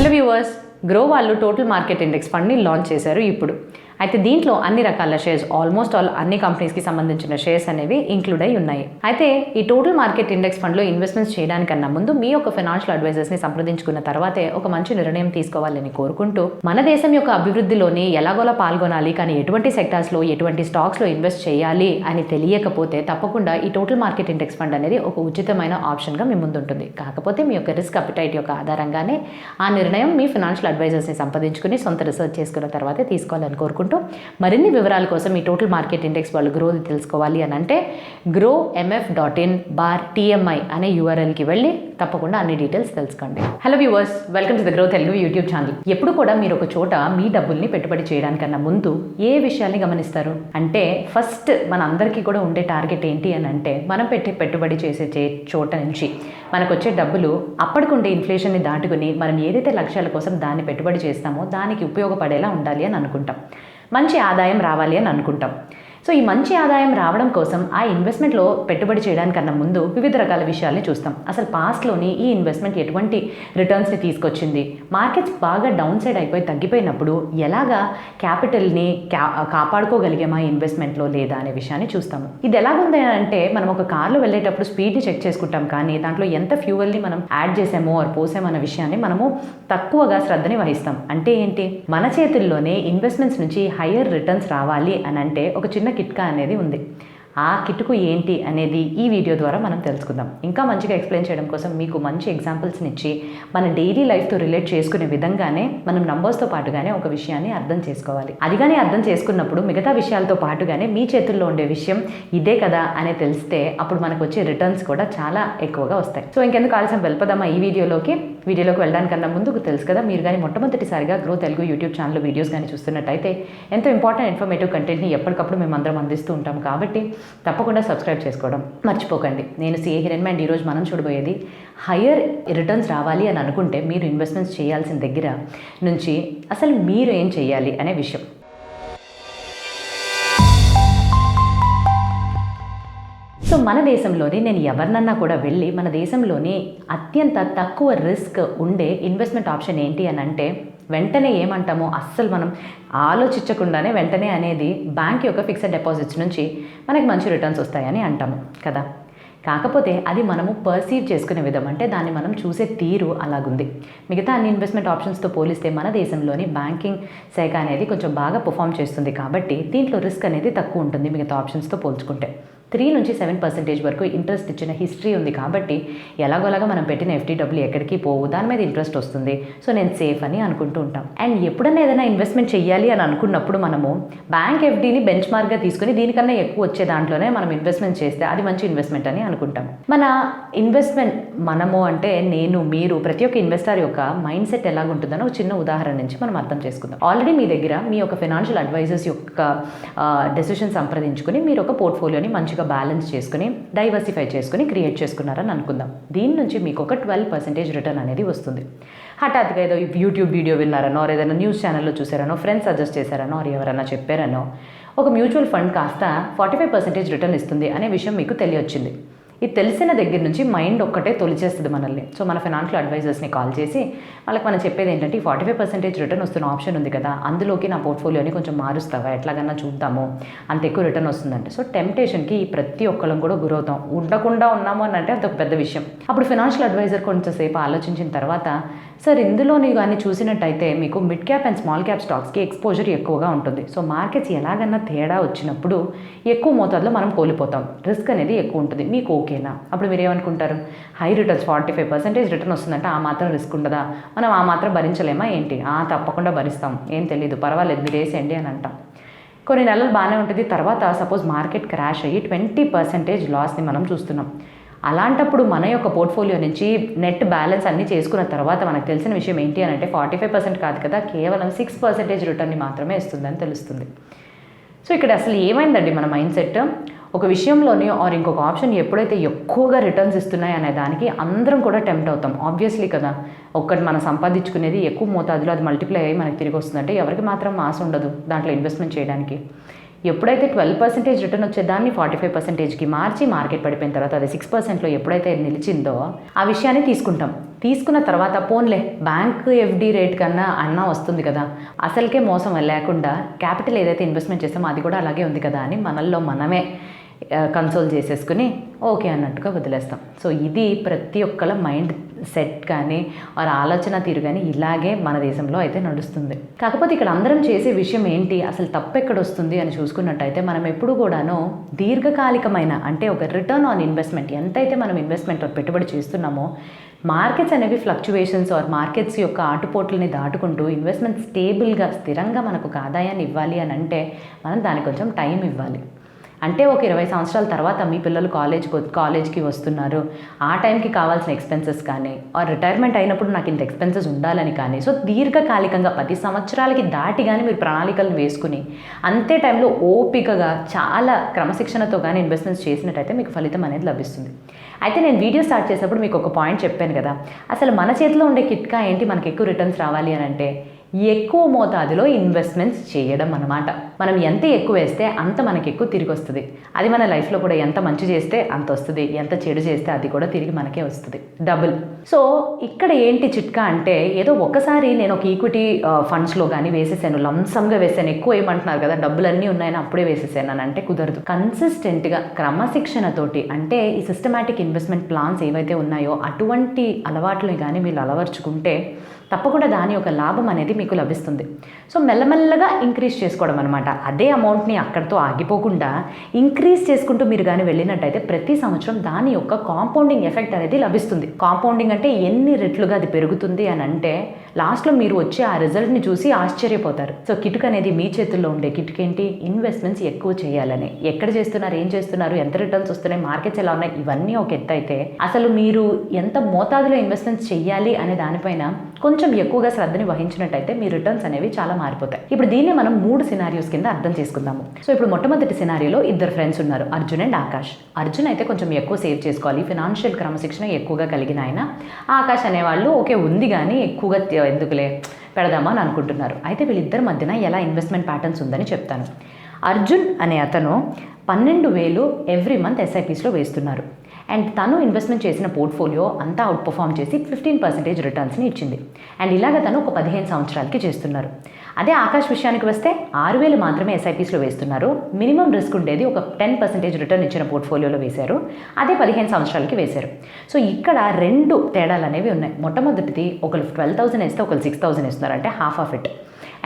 Hello viewers, grow వాళ్ళు total market index ఫండ్ని launch చేశారు ఇప్పుడు. అయితే దీంట్లో అన్ని రకాల షేర్స్, ఆల్మోస్ట్ ఆల్ అన్ని కంపెనీస్కి సంబంధించిన షేర్స్ అనేవి ఇంక్లూడ్ అయి ఉన్నాయి. అయితే ఈ టోటల్ మార్కెట్ ఇండెక్స్ ఫండ్లో ఇన్వెస్ట్మెంట్స్ చేయడానికన్నా ముందు మీ యొక్క ఫైనాన్షియల్ అడ్వైజర్స్ని సంప్రదించుకున్న తర్వాతే ఒక మంచి నిర్ణయం తీసుకోవాలని కోరుకుంటూ, మన దేశం యొక్క అభివృద్ధిలోని ఎలాగోలా పాల్గొనాలి, కానీ ఎటువంటి సెక్టార్స్లో ఎటువంటి స్టాక్స్లో ఇన్వెస్ట్ చేయాలి అని తెలియకపోతే తప్పకుండా ఈ టోటల్ మార్కెట్ ఇండెక్స్ ఫండ్ అనేది ఒక ఉచితమైన ఆప్షన్గా మీ ముందుంటుంది. కాకపోతే మీ యొక్క రిస్క్ అపిటైట్ యొక్క ఆధారంగానే ఆ నిర్ణయం మీ ఫైనాన్షియల్ అడ్వైజర్స్ని సంప్రదించుకుని సొంత రీసెర్చ్ చేసుకున్న తర్వాతే తీసుకోవాలని కోరుకుంటూ, మరిన్ని వివరాల కోసం ఈ టోటల్ మార్కెట్ ఇండెక్స్ వాళ్ళు గ్రోది తెలుసుకోవాలి అని అంటే growmf.in/TMI అనే URLకి వెళ్ళి తప్పకుండా అన్ని డీటెయిల్స్ తెలుసుకోండి. Hello viewers, welcome to the grow Telugu YouTube channel. ఎప్పుడు కూడా మీరు ఒక చోట మీ డబ్బుల్ని పెట్టుబడి చేయడానికన్నా ముందు ఏ విషయాల్ని గమనిస్తారు అంటే, ఫస్ట్ మన అందరికీ కూడా ఉండే టార్గెట్ ఏంటి అని అంటే, మనం పెట్టుబడి చేసే చోట నుంచి మనకు వచ్చే డబ్బులు అప్పటికుండే ఇన్ఫ్లేషన్ని దాటుకుని మనం ఏదైతే లక్ష్యాల కోసం దాన్ని పెట్టుబడి చేస్తామో దానికి ఉపయోగపడేలా ఉండాలి అని అనుకుంటాం. మంచి ఆదాయం రావాలి అని అనుకుంటాం. సో ఈ మంచి ఆదాయం రావడం కోసం ఆ ఇన్వెస్ట్మెంట్లో పెట్టుబడి చేయడానికన్నా ముందు వివిధ రకాల విషయాల్ని చూస్తాం. అసలు పాస్ట్లోని ఈ ఇన్వెస్ట్మెంట్ ఎటువంటి రిటర్న్స్ని తీసుకొచ్చింది, మార్కెట్స్ బాగా డౌన్ సైడ్ అయిపోయి తగ్గిపోయినప్పుడు ఎలాగా క్యాపిటల్ని కాపాడుకోగలిగామా ఇన్వెస్ట్మెంట్లో లేదా అనే విషయాన్ని చూస్తాము. ఇది ఎలాగుంది అంటే, మనం ఒక కార్లో వెళ్ళేటప్పుడు స్పీడ్ని చెక్ చేసుకుంటాం, కానీ దాంట్లో ఎంత ఫ్యూవల్ని మనం యాడ్ చేసామో ఆర్ పోసామో అన్న విషయాన్ని మనము తక్కువగా శ్రద్ధని వహిస్తాం. అంటే ఏంటి, మన చేతుల్లోనే ఇన్వెస్ట్మెంట్స్ నుంచి హయ్యర్ రిటర్న్స్ రావాలి అని అంటే ఒక చిన్న కిట్కా అనేది ఉంది. ఆ కిట్కు ఏంటి అనేది ఈ వీడియో ద్వారా మనం తెలుసుకుందాం. ఇంకా మంచిగా ఎక్స్ప్లెయిన్ చేయడం కోసం మీకు మంచి ఎగ్జాంపుల్స్ని ఇచ్చి మన డైలీ లైఫ్తో రిలేట్ చేసుకునే విధంగానే మనం నంబర్స్తో పాటుగానే ఒక విషయాన్ని అర్థం చేసుకోవాలి. అది కానీ అర్థం చేసుకున్నప్పుడు మిగతా విషయాలతో పాటుగానే మీ చేతుల్లో ఉండే విషయం ఇదే కదా అని తెలిస్తే అప్పుడు మనకు వచ్చే రిటర్న్స్ కూడా చాలా ఎక్కువగా వస్తాయి. సో ఇంకెందుకు ఆలస్యం, వెళ్ళిపోదామా ఈ వీడియోలోకి వెళ్ళడానికన్నా ముందుకు తెలుసు కదా, మీరు కానీ మొట్టమొదటిసారిగా grow Telugu YouTube channel videos కానీ చూస్తున్నట్టయితే ఎంతో ఇంపార్టెంట్ ఇన్ఫర్మేటివ్ కంటెంట్ని ఎప్పటికప్పుడు మేము అందరం అందిస్తూ ఉంటాం. కాబట్టి తప్పకుండా సబ్స్క్రైబ్ చేసుకోవడం మర్చిపోకండి. నేను సిఏ హిరణ్మై అండ్ ఈరోజు మనం చూడబోయేది హయ్యర్ రిటర్న్స్ రావాలి అని అనుకుంటే మీరు ఇన్వెస్ట్మెంట్స్ చేయాల్సిన దగ్గర నుంచి అసలు మీరు ఏం చేయాలి అనే విషయం. సో మన దేశంలోని నేను ఎవరినన్నా కూడా వెళ్ళి మన దేశంలోని అత్యంత తక్కువ రిస్క్ ఉండే ఇన్వెస్ట్మెంట్ ఆప్షన్ ఏంటి అని అంటే వెంటనే ఏమంటామో, అస్సలు మనం ఆలోచించకుండానే వెంటనే అనేది బ్యాంక్ యొక్క ఫిక్స్డ్ డిపాజిట్స్ నుంచి మనకి మంచి రిటర్న్స్ వస్తాయని అంటాము కదా. కాకపోతే అది మనము పర్సీవ్ చేసుకునే విధం, అంటే దాన్ని మనం చూసే తీరు అలాగుంది. మిగతా అన్ని ఇన్వెస్ట్మెంట్ ఆప్షన్స్తో పోలిస్తే మన దేశంలోని బ్యాంకింగ్ శాఖ అనేది కొంచెం బాగా పర్ఫామ్ చేస్తుంది. కాబట్టి దీంట్లో రిస్క్ అనేది తక్కువ ఉంటుంది మిగతా ఆప్షన్స్తో పోల్చుకుంటే. 3 నుంచి 7% వరకు ఇంట్రెస్ట్ ఇచ్చిన హిస్టరీ ఉంది. కాబట్టి ఎలాగోలాగా మనం పెట్టిన FD డబ్బులు ఎక్కడికి పోవు, దాని మీద ఇంట్రెస్ట్ వస్తుంది. సో నేను సేఫ్ అని అనుకుంటూ ఉంటాం. అండ్ ఎప్పుడైనా ఏదైనా ఇన్వెస్ట్మెంట్ చేయాలి అని అనుకున్నప్పుడు మనము బ్యాంక్ FDని బెంచ్ మార్క్గా తీసుకుని దీనికన్నా ఎక్కువ వచ్చే దాంట్లోనే మనం ఇన్వెస్ట్మెంట్ చేస్తే అది మంచి ఇన్వెస్ట్మెంట్ అని అనుకుంటాం. మన ఇన్వెస్ట్మెంట్ మనము అంటే నేను, మీరు, ప్రతి ఒక్క ఇన్వెస్టర్ యొక్క మైండ్ సెట్ ఎలాగుంటుందని ఒక చిన్న ఉదాహరణ నుంచి మనం అర్థం చేసుకుందాం. ఆల్రెడీ మీ దగ్గర మీ యొక్క ఫైనాన్షియల్ అడ్వైజర్స్ యొక్క డెసిషన్ సంప్రదించుకుని మీరు ఒక పోర్ట్ఫోలియోని మంచిగా బ్యాలెన్స్ చేసుకుని డైవర్సిఫై చేసుకుని క్రియేట్ చేసుకున్నారని అనుకుందాం. దీని నుంచి మీకు ఒక 12% రిటర్న్ అనేది వస్తుంది. హఠాత్తుగా ఏదో యూట్యూబ్ వీడియో విన్నారనో, ఏదైనా న్యూస్ ఛానల్లో చూసారనో, ఫ్రెండ్స్ సజెస్ట్ చేశారనో, ఎవరైనా చెప్పారనో ఒక మ్యూచువల్ ఫండ్ కాస్త 45% రిటర్న్ ఇస్తుంది అనే విషయం మీకు తెలియొచ్చింది. ఇది తెలిసిన దగ్గర నుంచి మైండ్ ఒక్కటే తొలిచేస్తుంది మనల్ని. సో మన ఫైనాన్షియల్ అడ్వైజర్స్ని కాల్ చేసి వాళ్ళకి మనం చెప్పేది ఏంటంటే, 45% రిటర్న్ వస్తున్న ఆప్షన్ ఉంది కదా, అందులోకి నా పోర్ట్ఫోలియోని కొంచెం మారుస్తావా, ఎట్లాగన్నా చూద్దాము, అంత ఎక్కువ రిటర్న్ వస్తుందంటే. సో టెంప్టేషన్కి ప్రతి ఒక్కళ్ళం కూడా గురవుతాం. ఉండకుండా ఉన్నాము అని అంటే అదొక పెద్ద విషయం. అప్పుడు ఫైనాన్షియల్ అడ్వైజర్ కొంచెంసేపు ఆలోచించిన తర్వాత, సార్ ఇందులోని కానీ చూసినట్టయితే మీకు mid cap and small cap స్టాక్స్కి ఎక్స్పోజర్ ఎక్కువగా ఉంటుంది. సో మార్కెట్స్ ఎలాగన్నా తేడా వచ్చినప్పుడు ఎక్కువ మోతాదులో మనం కోల్పోతాం, రిస్క్ అనేది ఎక్కువ ఉంటుంది. మీకు ఓకేనా? అప్పుడు మీరు ఏమనుకుంటారు, హై రిటర్న్స్ 45% రిటర్న్ వస్తుందంటే ఆ మాత్రం రిస్క్ ఉండదా, మనం ఆ మాత్రం భరించలేమా ఏంటి? తప్పకుండా భరిస్తాం, ఏం తెలీదు, పర్వాలేదు మీరు వేసేయండి అని అంటాం. కొన్ని నెలలు బాగానే ఉంటుంది. తర్వాత సపోజ్ మార్కెట్ క్రాష్ అయ్యి 20% లాస్ని మనం చూస్తున్నాం. అలాంటప్పుడు మన యొక్క పోర్ట్ఫోలియో నుంచి నెట్ బ్యాలెన్స్ అన్నీ చేసుకున్న తర్వాత మనకు తెలిసిన విషయం ఏంటి అని అంటే 45% కాదు కదా, కేవలం 6% రిటర్న్ని మాత్రమే ఇస్తుందని తెలుస్తుంది. సో ఇక్కడ అసలు ఏమైందండి మన మైండ్ సెట్? ఒక విషయంలోని ఆర్ ఇంకొక ఆప్షన్ ఎప్పుడైతే ఎక్కువగా రిటర్న్స్ ఇస్తున్నాయి అనే దానికి అందరం కూడా టెంప్ట్ అవుతాం. ఆబ్వియస్లీ కదా, ఒక్కటి మనం సంపాదించుకునేది ఎక్కువ మోతాదులో అది మల్టిప్లై అయ్యి మనకి తిరిగి వస్తుందంటే ఎవరికి మాత్రం ఆశ ఉండదు దాంట్లో ఇన్వెస్ట్మెంట్ చేయడానికి. ఎప్పుడైతే 12% రిటర్న్ వచ్చేదాన్ని 45%కి మార్చి మార్కెట్ పడిపోయిన తర్వాత అది 6%లో ఎప్పుడైతే నిలిచిందో ఆ విషయాన్ని తీసుకుంటాం. తీసుకున్న తర్వాత పోన్లే బ్యాంక్ ఎఫ్డి రేట్ కన్నా అన్నా వస్తుంది కదా, అసలుకే మోసం లేకుండా క్యాపిటల్ ఏదైతే ఇన్వెస్ట్మెంట్ చేస్తామో అది కూడా అలాగే ఉంది కదా అని మనల్లో మనమే కన్సోల్ చేసేసుకుని ఓకే అన్నట్టుగా వదిలేస్తాం. సో ఇది ప్రతి ఒక్కళ్ళ మైండ్ సెట్ కానీ వారి ఆలోచన తీరు కానీ ఇలాగే మన దేశంలో అయితే నడుస్తుంది. కాకపోతే ఇక్కడ అందరం చేసే విషయం ఏంటి, అసలు తప్పు ఎక్కడ వస్తుంది అని చూసుకున్నట్టయితే మనం ఎప్పుడు కూడాను దీర్ఘకాలికమైన అంటే ఒక రిటర్న్ ఆన్ ఇన్వెస్ట్మెంట్ ఎంతైతే మనం ఇన్వెస్ట్మెంట్ పెట్టుబడి చేస్తున్నామో మార్కెట్స్ అనేవి ఫ్లక్చువేషన్స్ ఆర్ మార్కెట్స్ యొక్క ఆటుపోట్లని దాటుకుంటూ ఇన్వెస్ట్మెంట్ స్టేబుల్గా స్థిరంగా మనకు ఒక ఆదాయాన్ని ఇవ్వాలి అని అంటే మనం దానికి కొంచెం టైం ఇవ్వాలి. అంటే ఒక 20 సంవత్సరాల తర్వాత మీ పిల్లలు కాలేజ్కి వస్తున్నారు, ఆ టైంకి కావాల్సిన ఎక్స్పెన్సెస్ కానీ ఆర్ రిటైర్మెంట్ అయినప్పుడు నాకు ఇంత ఎక్స్పెన్సెస్ ఉండాలని కానీ సో దీర్ఘకాలికంగా 10 సంవత్సరాలకి దాటి కానీ మీరు ప్రణాళికలను వేసుకుని అంతే టైంలో ఓపికగా చాలా క్రమశిక్షణతో కానీ ఇన్వెస్ట్మెంట్స్ చేసినట్టయితే మీకు ఫలితం అనేది లభిస్తుంది. అయితే నేను వీడియో స్టార్ట్ చేసినప్పుడు మీకు ఒక పాయింట్ చెప్పాను కదా, అసలు మన చేతిలో ఉండే కిట్కా ఏంటి మనకి ఎక్కువ రిటర్న్స్ రావాలి అని అంటే ఎక్కువ మోతాదులో ఇన్వెస్ట్మెంట్స్ చేయడం అన్నమాట. మనం ఎంత ఎక్కువ వేస్తే అంత మనకి ఎక్కువ తిరిగి వస్తుంది. అది మన లైఫ్లో కూడా ఎంత మంచి చేస్తే అంత వస్తుంది, ఎంత చెడు చేస్తే అది కూడా తిరిగి మనకే వస్తుంది, డబుల్. సో ఇక్కడ ఏంటి చిట్కా అంటే ఏదో ఒక్కసారి నేను ఒక ఈక్విటీ ఫండ్స్లో కానీ వేసేసాను, లంసమ్గా వేసాను, ఎక్కువ ఏమంటున్నారు కదా డబ్బులన్నీ ఉన్నాయని అప్పుడే వేసేసాను అని అంటే కుదరదు. కన్సిస్టెంట్గా క్రమశిక్షణతోటి అంటే ఈ సిస్టమాటిక్ ఇన్వెస్ట్మెంట్ ప్లాన్స్ ఏవైతే ఉన్నాయో అటువంటి అలవాట్లని కానీ మీరు అలవర్చుకుంటే తప్పకుండా దాని యొక్క లాభం అనేది మీకు లభిస్తుంది. సో మెల్లమెల్లగా ఇంక్రీజ్ చేసుకోవడం అనమాట. అదే అమౌంట్ని అక్కడితో ఆగిపోకుండా ఇంక్రీజ్ చేసుకుంటూ మీరు కానీ వెళ్ళినట్టయితే ప్రతి సంవత్సరం దాని యొక్క కాంపౌండింగ్ ఎఫెక్ట్ అనేది లభిస్తుంది. కాంపౌండింగ్ అంటే ఎన్ని రెట్లుగా అది పెరుగుతుంది అని అంటే లాస్ట్లో మీరు వచ్చే ఆ రిజల్ట్ని చూసి ఆశ్చర్యపోతారు. సో కిటుక్ అనేది మీ చేతుల్లో ఉండే కిటుక్ ఏంటి, ఇన్వెస్ట్మెంట్స్ ఎక్కువ చేయాలని. ఎక్కడ చేస్తున్నారు, ఏం చేస్తున్నారు, ఎంత రిటర్న్స్ వస్తున్నాయి, మార్కెట్స్ ఎలా ఉన్నాయి, ఇవన్నీ ఒక ఎత్తు అయితే అసలు మీరు ఎంత మోతాదులో ఇన్వెస్ట్మెంట్స్ చేయాలి అనే దానిపైన కొంచెం ఎక్కువగా శ్రద్ధని వహించినట్టయితే మీ రిటర్న్స్ అనేవి చాలా మారిపోతాయి. ఇప్పుడు దీన్ని మనం 3 సినారియోస్ కింద అర్థం చేసుకుందాము. సో ఇప్పుడు మొట్టమొదటి సినారియోలో 2 ఫ్రెండ్స్ ఉన్నారు, అర్జున్ అండ్ ఆకాష్. అర్జున్ అయితే కొంచెం ఎక్కువ సేవ్ చేసుకోవాలి, ఫినాన్షియల్ క్రమశిక్షణ ఎక్కువగా కలిగిన ఆయన. ఆకాష్ అనేవాళ్ళు ఓకే ఉంది కానీ ఎక్కువగా ఎందుకులే పెడదామా అని అనుకుంటున్నారు. అయితే వీళ్ళిద్దరి మధ్యన ఎలా ఇన్వెస్ట్మెంట్ ప్యాటర్న్స్ ఉందని చెప్తాను. అర్జున్ అనే అతను 12,000 ఎవ్రీ మంత్ ఎస్ఐపీస్లో వేస్తున్నారు. అండ్ తను ఇన్వెస్ట్మెంట్ చేసిన పోర్ట్ఫోలియో అంతా అవుట్ పర్ఫామ్ చేసి 15% రిటర్న్స్ని ఇచ్చింది. అండ్ ఇలాగ తను ఒక 15 సంవత్సరాలకి చేస్తున్నారు. అదే ఆకాష్ విషయానికి వస్తే 6,000 మాత్రమే ఎస్ఐపీస్లో వేస్తున్నారు. మినిమం రిస్క్ ఉండేది ఒక 10% రిటర్న్ ఇచ్చిన పోర్ట్ఫోలియోలో వేశారు. అదే 15 సంవత్సరాలకి వేశారు. సో ఇక్కడ 2 తేడాలు అనేవి ఉన్నాయి. మొట్టమొదటిది ఒకరు 12,000 వేస్తే ఒకరు 6,000 వేస్తున్నారు, అంటే హాఫ్ ఆఫ్ ఇట్.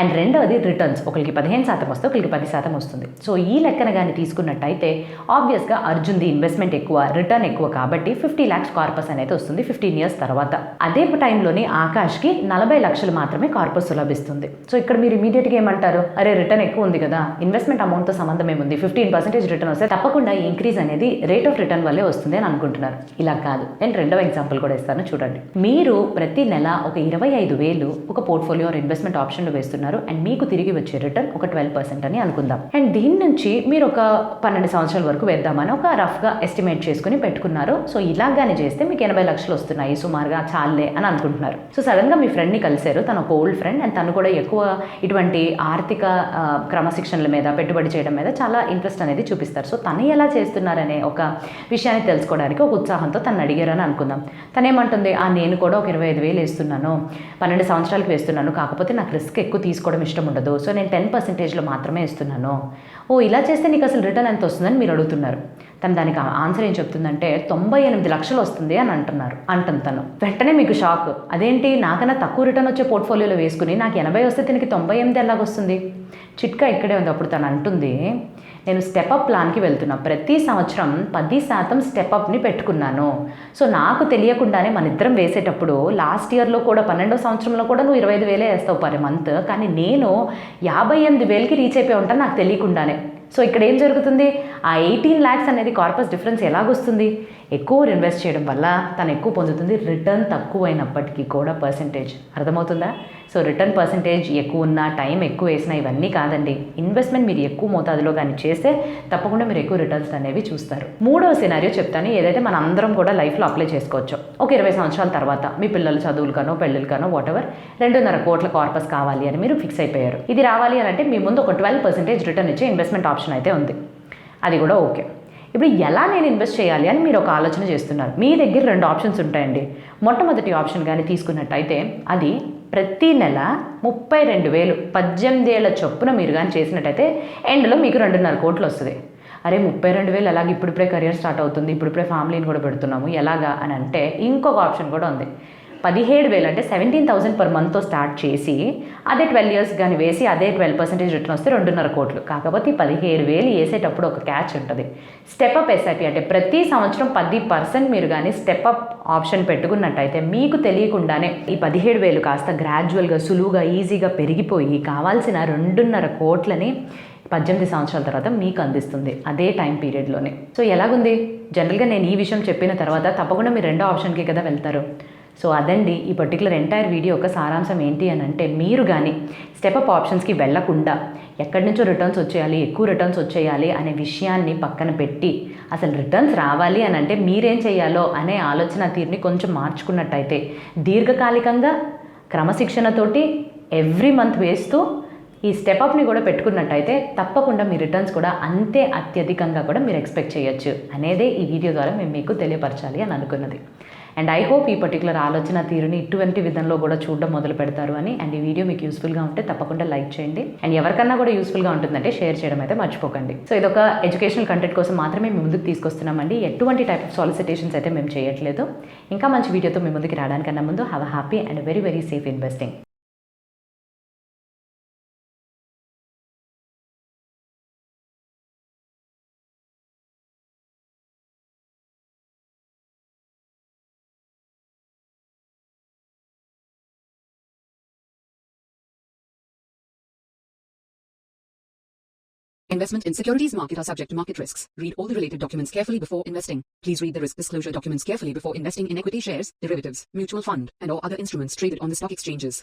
అండ్ రెండవది రిటర్న్స్, ఒకరికి 15% వస్తే ఒకరికి 10% వస్తుంది. సో ఈ లెక్కన కానీ తీసుకున్నట్టయితే ఆబ్వియస్గా అర్జున్ది ఇన్వెస్ట్మెంట్ ఎక్కువ, రిటర్న్ ఎక్కువ కాబట్టి 50 lakhs కార్పస్ అనేది వస్తుంది 15 years తర్వాత. అదే టైంలోని ఆకాష్కి 40 లక్షలు మాత్రమే కార్పస్ లభిస్తుంది. సో ఇక్కడ మీరు ఇమీడియట్గా ఏమంటారు, అరే రిటర్న్ ఎక్కువ ఉంది కదా, ఇన్వెస్ట్మెంట్ అమౌంట్తో సంబంధం ఏముంది, 15% రిటర్న్ వస్తే తప్పకుండా ఇంక్రీజ్ అనేది రేట్ ఆఫ్ రిటర్న్ వల్లే వస్తుంది అని అనుకుంటున్నారు. ఇలా కాదు. నేను రెండవ ఎగ్జాంపుల్ కూడా ఇస్తాను చూడండి. మీరు ప్రతి నెల ఒక 25,000 ఒక పోర్ట్ఫోలియో ఇన్వెస్ట్మెంట్ ఆప్షన్లో వేస్తున్నారు అండ్ మీకు తిరిగి వచ్చే రిటర్న్ ఒక 12% అని అనుకుందాం. అండ్ దీని నుంచి మీరు ఒక 12 సంవత్సరాల వరకు వేద్దామని ఒక రఫ్గా ఎస్టిమేట్ చేసుకుని పెట్టుకున్నారు. సో ఇలాగానే చేస్తే మీకు 80 లక్షలు వస్తున్నాయి సుమారుగా, చాలే అని అనుకుంటున్నారు. సో సడన్గా మీ ఫ్రెండ్ని కలిశారు, తను ఒక ఓల్డ్ ఫ్రెండ్ అండ్ తను కూడా ఎక్కువ ఇటువంటి ఆర్థిక క్రమశిక్షణల మీద పెట్టుబడి చేయడం మీద చాలా ఇంట్రెస్ట్ అనేది చూపిస్తారు. సో తను ఎలా చేస్తున్నారనే ఒక విషయాన్ని తెలుసుకోవడానికి ఒక ఉత్సాహంతో తను అడిగారని అనుకుందాం. తనేమంటుంది, నేను కూడా ఒక 25,000 వేస్తున్నాను, 12 సంవత్సరాలకు వేస్తున్నాను, కాకపోతే నాకు రిస్క్ ఎక్కువ తీసుకోవడం ఇష్టం ఉండదు, సో నేను 10%లో మాత్రమే ఇస్తున్నాను. ఇలా చేస్తే నీకు అసలు రిటర్న్ ఎంత వస్తుందని మీరు అడుగుతున్నారు. తను దానికి ఆన్సర్ ఏం చెప్తుందంటే 98 లక్షలు వస్తుంది అని అంటుంది తను. వెంటనే మీకు షాక్, అదేంటి నాకన్నా తక్కువ రిటర్న్ వచ్చే పోర్ట్ఫోలియోలో వేసుకుని నాకు 80 వస్తే దీనికి 98 ఎలాగొస్తుంది? చిట్కా ఇక్కడే ఉంది. అప్పుడు తను అంటుంది, నేను స్టెప్అప్ ప్లాన్కి వెళ్తున్నా, ప్రతి సంవత్సరం 10% స్టెప్అప్ని పెట్టుకున్నాను. సో నాకు తెలియకుండానే మన ఇద్దరం వేసేటప్పుడు లాస్ట్ ఇయర్లో కూడా 12వ సంవత్సరంలో కూడా నువ్వు 25,000 వేస్తావు పర్ మంత్, కానీ నేను 58,000కి రీచ్ అయిపోయి ఉంటాను నాకు తెలియకుండానే. సో ఇక్కడ ఏం జరుగుతుంది, ఆ 18 lakhs అనేది కార్పస్ డిఫరెన్స్ ఎలాగొస్తుంది? ఎక్కువ ఇన్వెస్ట్ చేయడం వల్ల తను ఎక్కువ పొందుతుంది, రిటర్న్ తక్కువ అయినప్పటికీ కూడా పర్సంటేజ్. అర్థమవుతుందా? సో రిటర్న్ పర్సంటేజ్ ఎక్కువ ఉన్నా, టైం ఎక్కువ వేసినా ఇవన్నీ కాదండి. ఇన్వెస్ట్మెంట్ మీరు ఎక్కువ మోతాదులో కానీ చేస్తే తప్పకుండా మీరు ఎక్కువ రిటర్న్స్ అనేవి చూస్తారు. 3వ సినారియో చెప్తాను, ఏదైతే మన అందరం కూడా లైఫ్లో అప్లై చేసుకోవచ్చు. ఒక 20 సంవత్సరాల తర్వాత మీ పిల్లల చదువులకనో పెళ్ళిళ్ళకనో వాటెవర్ 2.5 కోట్ల కార్పస్ కావాలి అని మీరు ఫిక్స్ అయిపోయారు. ఇది రావాలి అని అంటే మీ ముందు ఒక 12% రిటర్న్ ఇచ్చే ఇన్వెస్ట్మెంట్ ఆప్షన్ అయితే ఉంది, అది కూడా ఓకే. ఇప్పుడు ఎలా నేను ఇన్వెస్ట్ చేయాలి అని మీరు ఒక ఆలోచన చేస్తున్నారు. మీ దగ్గర 2 ఆప్షన్స్ ఉంటాయండి. మొట్టమొదటి ఆప్షన్ కానీ తీసుకున్నట్టయితే అది ప్రతి నెల 32,000 18 ఏళ్ల చొప్పున మీరు కానీ చేసినట్టయితే ఎండ్లో మీకు 2.5 కోట్లు వస్తుంది. అరే 32,000 ఎలాగ ఇప్పుడిప్పుడే కెరియర్ స్టార్ట్ అవుతుంది, ఇప్పుడిప్పుడే ఫ్యామిలీని కూడా పెడుతున్నాము ఎలాగా అని అంటే ఇంకొక ఆప్షన్ కూడా ఉంది. 17,000 అంటే 17,000 పర్ మంత్తో స్టార్ట్ చేసి అదే 12 ఇయర్స్ కానీ వేసి అదే 12% రిటర్న్ వస్తే 2.5 కోట్లు. కాకపోతే 17,000 వేసేటప్పుడు ఒక క్యాచ్ ఉంటుంది. స్టెప్అప్ ఎస్ఐపి అంటే ప్రతి సంవత్సరం 10% మీరు కానీ స్టెప్అప్ ఆప్షన్ పెట్టుకున్నట్టయితే మీకు తెలియకుండానే ఈ 17,000 కాస్త గ్రాడ్యువల్గా సులువుగా ఈజీగా పెరిగిపోయి కావాల్సిన 2.5 కోట్లని 18 సంవత్సరాల తర్వాత మీకు అందిస్తుంది అదే టైం పీరియడ్లోనే. సో ఎలాగుంది? జనరల్గా నేను ఈ విషయం చెప్పిన తర్వాత తప్పకుండా మీరు 2వ ఆప్షన్కి కదా వెళ్తారు. సో అదండి ఈ పర్టికులర్ ఎంటైర్ వీడియో యొక్క సారాంశం ఏంటి అని అంటే మీరు కానీ స్టెప్అప్ ఆప్షన్స్కి వెళ్లకుండా ఎక్కడి నుంచో రిటర్న్స్ వచ్చేయాలి, ఎక్కువ రిటర్న్స్ వచ్చేయాలి అనే విషయాన్ని పక్కన పెట్టి అసలు రిటర్న్స్ రావాలి అని అంటే మీరేం చేయాలో అనే ఆలోచన తీరుని కొంచెం మార్చుకున్నట్టయితే దీర్ఘకాలికంగా క్రమశిక్షణతోటి ఎవ్రీ మంత్ వేస్తూ ఈ స్టెప్అప్ని కూడా పెట్టుకున్నట్టయితే తప్పకుండా మీ రిటర్న్స్ కూడా అంతే అత్యధికంగా కూడా మీరు ఎక్స్పెక్ట్ చేయొచ్చు అనేదే ఈ వీడియో ద్వారా మేము మీకు తెలియపరచాలి అని అనుకున్నది. అండ్ ఐ హోప్ ఈ పర్టికులర్ ఆలోచన తీరుని ఇటువంటి విధంలో కూడా చూడడం మొదలు పెడతారు అని. అండ్ ఈ వీడియో మీకు యూస్ఫుల్గా ఉంటే తప్పకుండా లైక్ చేయండి. అండ్ ఎవరికన్నా కూడా యూస్ఫుల్గా ఉంటుందంటే షేర్ చేయడం అయితే మర్చిపోకండి. సో ఇదొక ఎడ్యుకేషనల్ కంటెంట్ కోసం మాత్రమే మేము ముందుకు తీసుకొస్తున్నామండి. ఎటువంటి టైప్ ఆఫ్ సాలిసిటేషన్స్ అయితే మేము చేయట్లేదు. ఇంకా మంచి వీడియోతో మీ ముందుకు రావడానికన్నా ముందు have a happy and very very safe investing. Investment in securities market are subject to market risks. Read all the related documents carefully before investing. Please read the risk disclosure documents carefully before investing in equity shares, derivatives, mutual fund, and or other instruments traded on the stock exchanges.